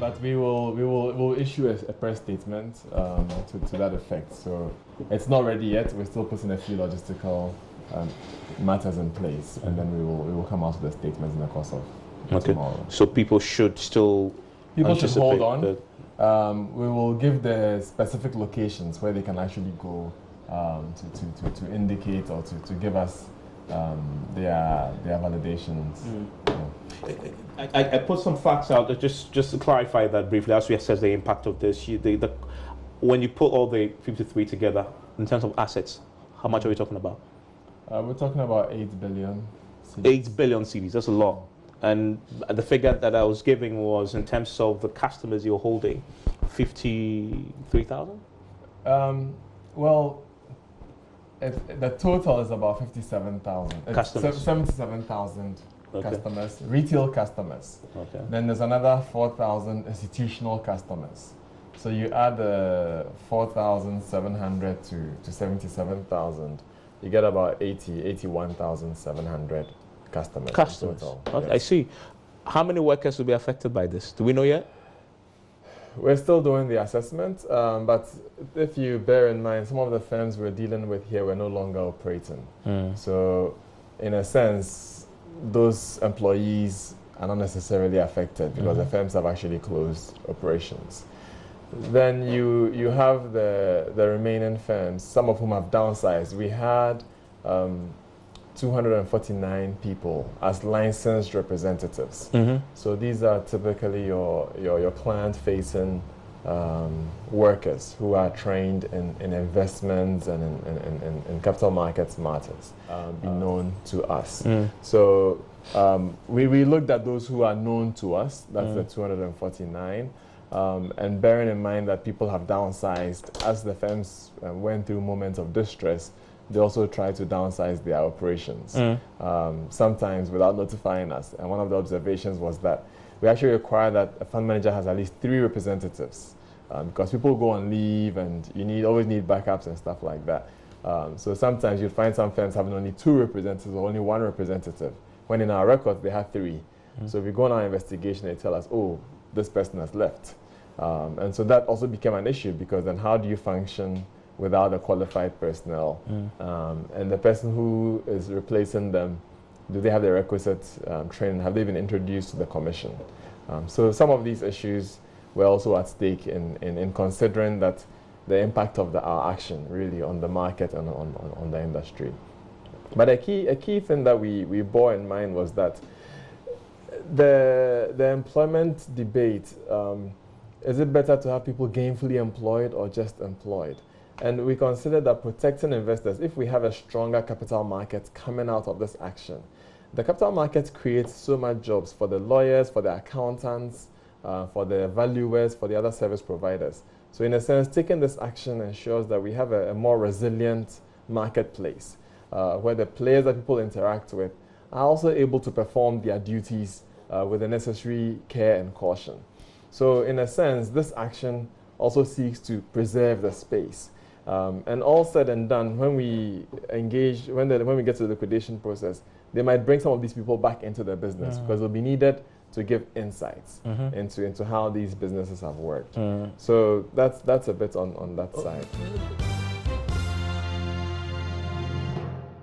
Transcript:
but we'll issue a press statement to that effect. So it's not ready yet. We're still putting a few logistical matters in place, and then we will come out with a statement in the course of tomorrow. So people should still hold on. We will give the specific locations where they can actually go to indicate or to give us their validations. I put some facts out just to clarify that briefly as we assess the impact of this. When you put all the 53 together in terms of assets, how much are we talking about? We're talking about 8 billion. CDs. 8 billion CDs, that's a lot. And the figure that I was giving was in terms of the customers you're holding, 53,000? Well, the total is about 57,000. Customers. 77,000 customers, retail customers. Okay. Then there's another 4,000 institutional customers. So you add the 4,700 to 77,000, you get about 81,700 customers. Customers. Okay, yes. I see. How many workers will be affected by this? Do we know yet? We're still doing the assessment, but if you bear in mind, some of the firms we're dealing with here were no longer operating. So, in a sense, those employees are not necessarily affected because the firms have actually closed operations. Then you have the remaining firms, some of whom have downsized. We had 249 people as licensed representatives. So these are typically your client-facing workers who are trained in investments and in capital markets matters, be known to us. So we looked at those who are known to us, that's the 249, and bearing in mind that people have downsized as the firms went through moments of distress. They also try to downsize their operations, sometimes without notifying us. And one of the observations was that we actually require that a fund manager has at least 3 representatives because people go on leave and you always need backups and stuff like that. So sometimes you'd find some firms having only 2 representatives or only 1 representative, when in our records they have 3. So if we go on our investigation, they tell us, oh, this person has left. And so that also became an issue because then how do you function without a qualified personnel? And the person who is replacing them, do they have the requisite training? Have they been introduced to the commission? So some of these issues were also at stake in considering that the impact of our action really on the market and on the industry. But a key thing that we bore in mind was that the employment debate, is it better to have people gainfully employed or just employed? And we consider that protecting investors, if we have a stronger capital market coming out of this action, the capital market creates so much jobs for the lawyers, for the accountants, for the valuers, for the other service providers. So in a sense, taking this action ensures that we have a more resilient marketplace where the players that people interact with are also able to perform their duties with the necessary care and caution. So in a sense, this action also seeks to preserve the space. And all said and done, when we engage, when we get to the liquidation process, they might bring some of these people back into the business because they'll be needed to give insights into how these businesses have worked. So that's a bit on that side.